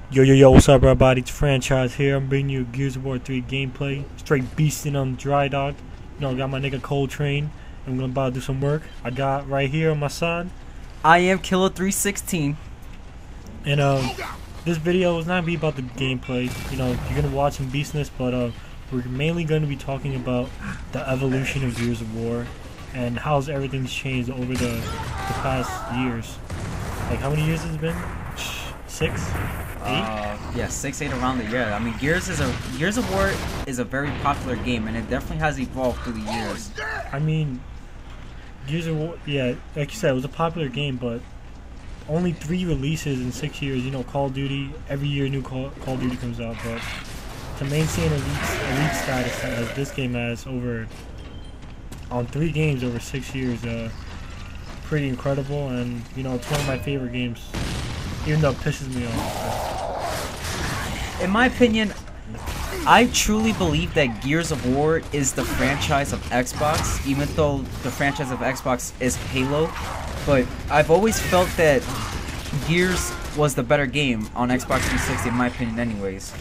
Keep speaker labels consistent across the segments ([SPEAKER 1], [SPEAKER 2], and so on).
[SPEAKER 1] Yo, what's up, everybody? It's Franchise here. I'm bringing you Gears of War 3 gameplay. Straight beasting on Drydock. I got my nigga Coltrane. I'm gonna about to do some work. I got right here on my side.
[SPEAKER 2] I am Killer 316.
[SPEAKER 1] And this video is not gonna be about the gameplay. You're gonna watch some beastness, but we're mainly gonna be talking about the evolution of Gears of War and how's everything's changed over the past years. Like, how many years has it been? 6? 8?
[SPEAKER 2] Yeah, 6, 8 around the year. I mean, Gears of War is a very popular game, and it definitely has evolved through the years.
[SPEAKER 1] I mean, Gears of War, yeah, like you said, it was a popular game, but only 3 releases in 6 years. Call of Duty, every year new Call of Duty comes out, but to maintain elite status as this game has on 3 games over 6 years, pretty incredible, and it's one of my favorite games, even though it pisses me off.
[SPEAKER 2] In my opinion, I truly believe that Gears of War is the franchise of Xbox, even though the franchise of Xbox is Halo. But I've always felt that Gears was the better game on Xbox 360, in my opinion anyways.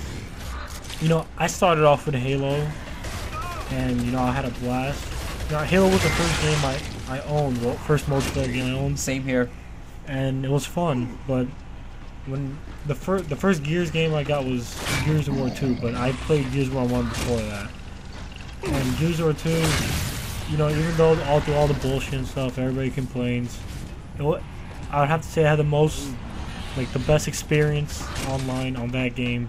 [SPEAKER 1] I started off with Halo, and I had a blast. Halo was the first game I owned, the first multiplayer game I owned.
[SPEAKER 2] Same here.
[SPEAKER 1] And it was fun, but when the first Gears game I got was Gears of War 2, but I played Gears of War 1 before that. And Gears of War 2, even though through all the bullshit and stuff, everybody complains, I would have to say I had the best experience online on that game.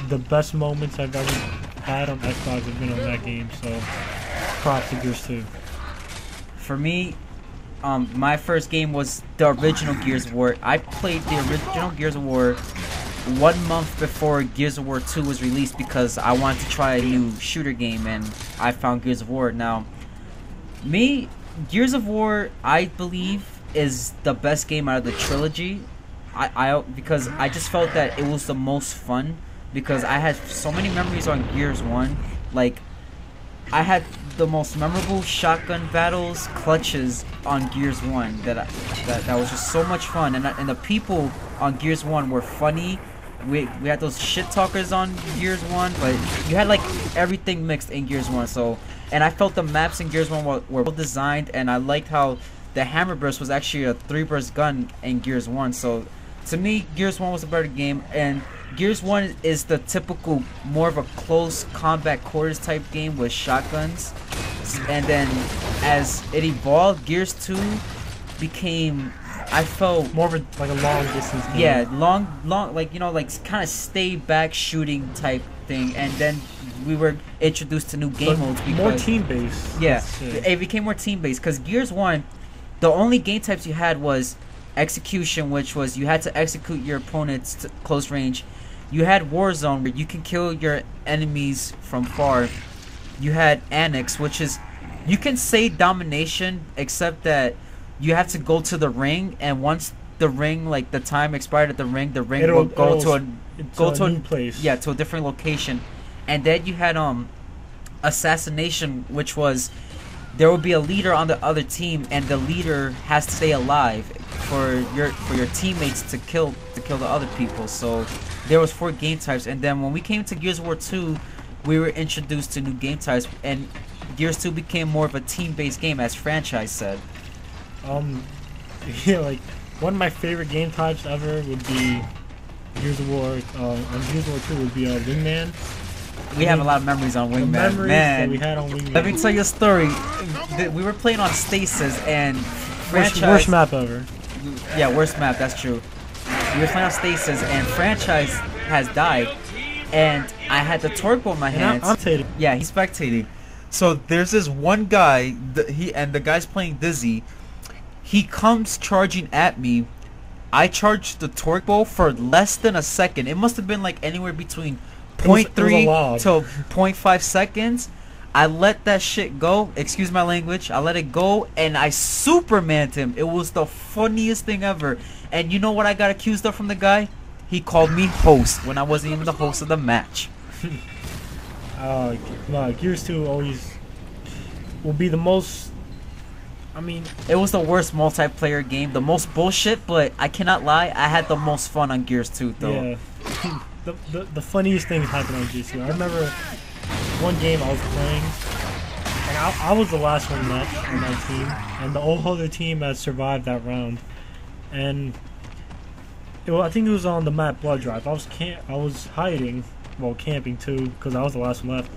[SPEAKER 1] The best moments I've ever had on Xbox have been on that game, so props to Gears 2.
[SPEAKER 2] For me, my first game was the original Gears of War. I played the original Gears of War 1 month before Gears of War 2 was released because I wanted to try a new shooter game, and I found Gears of War. Now, Gears of War, I believe, is the best game out of the trilogy. Because I just felt that it was the most fun, because I had so many memories on Gears 1. Like, I had the most memorable shotgun battles, clutches on Gears 1 that was just so much fun, and the people on Gears 1 were funny. We had those shit talkers on Gears 1, but you had like everything mixed in Gears 1. So, and I felt the maps in Gears 1 were well designed, and I liked how the hammer burst was actually a 3-burst gun in Gears 1. So to me, Gears 1 was a better game, and Gears 1 is the typical, more of a close combat quarters type game with shotguns. And then as it evolved, Gears 2 became, I felt
[SPEAKER 1] more of a long distance game.
[SPEAKER 2] Yeah, long, like kind of stay back shooting type thing. And then we were introduced to new game modes, because
[SPEAKER 1] more team based.
[SPEAKER 2] Yeah, it became more team based, because Gears 1, the only game types you had was execution, which was you had to execute your opponents to close range. You had Warzone, where you can kill your enemies from far. You had Annex, which is, you can say domination, except that you have to go to the ring, and once the ring, like the time expired at the ring will go to a
[SPEAKER 1] new place.
[SPEAKER 2] Yeah, to a different location. And then you had assassination, which was, there will be a leader on the other team, and the leader has to stay alive for your teammates to kill the other people. So there was 4 game types, and then when we came to Gears of War 2, we were introduced to new game types, and Gears 2 became more of a team-based game, as Franchise said.
[SPEAKER 1] Yeah, like one of my favorite game types ever would be Gears of War. On Gears of War 2 would be Wingman.
[SPEAKER 2] We have a lot of memories on Wingman.
[SPEAKER 1] The memories that we had on Wingman.
[SPEAKER 2] Let me tell you a story. We were playing on Stasis, and Franchise,
[SPEAKER 1] worst map ever.
[SPEAKER 2] Yeah, worst map. That's true. We were playing on Stasis, and Franchise has died, and I had the torque bow in my hands.
[SPEAKER 1] I'm spectating.
[SPEAKER 2] Yeah, he's spectating. So there's this one guy, the guy's playing Dizzy. He comes charging at me. I charged the torque bow for less than a second. It must have been like anywhere between 0.3 to 0.5 seconds. I let that shit go. Excuse my language. I let it go, and I supermanned him. It was the funniest thing ever. And you know what I got accused of from the guy? He called me host when I wasn't even the host of the match.
[SPEAKER 1] Gears 2 always will be the most. I mean,
[SPEAKER 2] it was the worst multiplayer game, the most bullshit, but I cannot lie, I had the most fun on Gears 2 though.
[SPEAKER 1] Yeah. the funniest things happened on GC. I remember one game I was playing, and I was the last one left on my team, and the whole other team had survived that round. And I think it was on the map Blood Drive. I was hiding, well, camping too, because I was the last one left,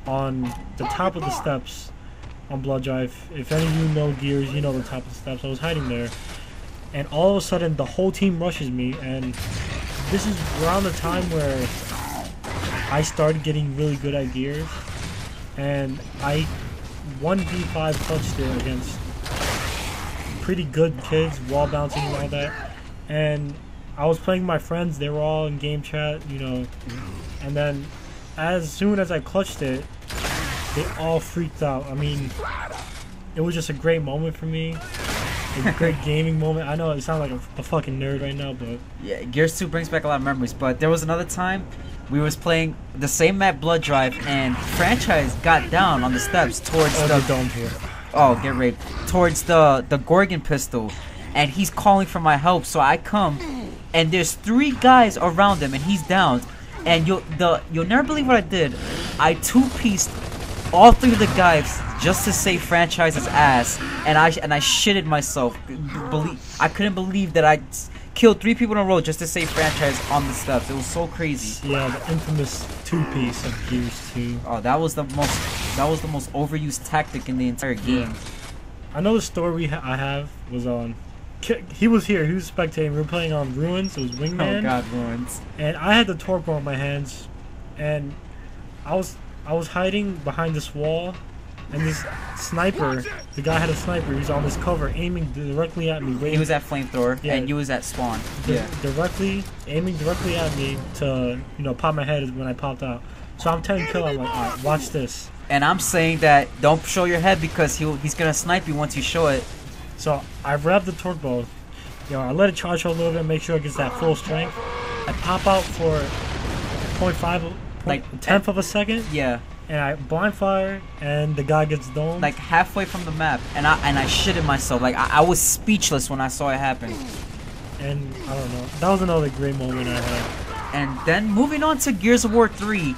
[SPEAKER 1] on the top of the steps on Blood Drive. If any of you know Gears, you know the top of the steps. I was hiding there, and all of a sudden the whole team rushes me, and this is around the time where I started getting really good at Gears, and I 1v5 clutched it against pretty good kids, wall bouncing and all that, and I was playing with my friends. They were all in game chat, you know, and then as soon as I clutched it, they all freaked out. I mean, it was just a great moment for me. A great gaming moment. I know it sounds like a fucking nerd right now, but
[SPEAKER 2] yeah, Gears 2 brings back a lot of memories. But there was another time we was playing the same map Blood Drive, and Franchise got down on the steps towards the
[SPEAKER 1] dome here.
[SPEAKER 2] Oh, get raped. Towards the Gorgon pistol, and he's calling for my help. So I come, and there's 3 guys around him, and he's down. And you'll never believe what I did. I 2-pieced all 3 of the guys just to save Franchise's ass, and I shitted myself. I couldn't believe that I killed 3 people in a row just to save Franchise on the steps. It was so crazy.
[SPEAKER 1] Yeah, the infamous 2-piece of Gears 2.
[SPEAKER 2] Oh, that was the most overused tactic in the entire game.
[SPEAKER 1] Yeah. I know the story I have was on. He was here. He was spectating. We were playing on Ruins. It was Wingman.
[SPEAKER 2] Oh God, Ruins.
[SPEAKER 1] And I had the torque bar in my hands, and I was hiding behind this wall, and this sniper, the guy had a sniper. He was on this cover, aiming directly at me.
[SPEAKER 2] He was at flamethrower,
[SPEAKER 1] yeah,
[SPEAKER 2] and you was at spawn.
[SPEAKER 1] Aiming directly at me to pop my head when I popped out. So I'm 10 kill. I'm like, all right, watch this.
[SPEAKER 2] And I'm saying that don't show your head because he's gonna snipe you once you show it.
[SPEAKER 1] So I revved the torque bow. I let it charge for a little bit, make sure it gets that full strength. I pop out for 0.5, like tenth of a second.
[SPEAKER 2] Yeah.
[SPEAKER 1] And I blind fire, and the guy gets domed.
[SPEAKER 2] Like halfway from the map, and I shitted myself. Like I was speechless when I saw it happen.
[SPEAKER 1] And I don't know. That was another great moment I had.
[SPEAKER 2] And then moving on to Gears of War 3,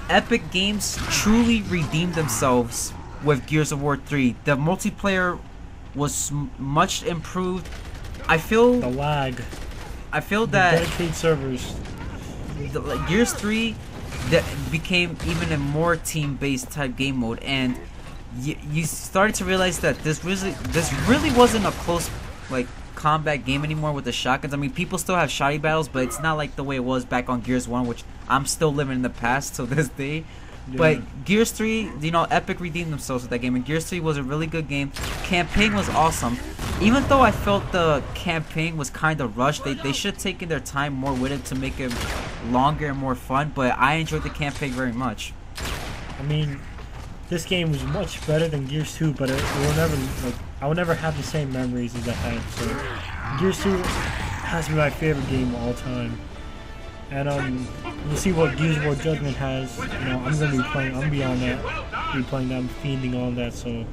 [SPEAKER 2] Epic Games truly redeemed themselves with Gears of War 3. The multiplayer was much improved. I feel
[SPEAKER 1] the lag.
[SPEAKER 2] I feel that
[SPEAKER 1] dedicated servers.
[SPEAKER 2] Gears 3 that became even a more team-based type game mode, and you started to realize that this really wasn't a close combat game anymore with the shotguns. I mean, people still have shotty battles, but it's not like the way it was back on Gears 1, which I'm still living in the past till this day. Yeah. But Gears 3, Epic redeemed themselves with that game, and Gears 3 was a really good game. Campaign was awesome. Even though I felt the campaign was kind of rushed, they should have taken their time more with it to make it longer and more fun, but I enjoyed the campaign very much.
[SPEAKER 1] I mean, this game was much better than Gears 2, but I will never have the same memories as I had. So Gears 2 has to be my favorite game of all time. And we'll see what Gears of War Judgment has. I'm gonna be playing. I'm gonna be on that. Be playing that. I'm fiending on that. So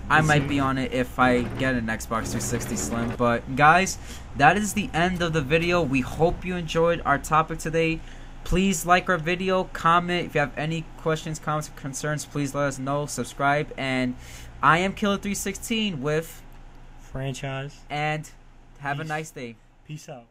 [SPEAKER 2] I might be on it if I get an Xbox 360 Slim. But guys, that is the end of the video. We hope you enjoyed our topic today. Please like our video, comment. If you have any questions, comments, or concerns, please let us know. Subscribe. And I am Killer316 with
[SPEAKER 1] Franchise.
[SPEAKER 2] And have a nice day.
[SPEAKER 1] Peace out.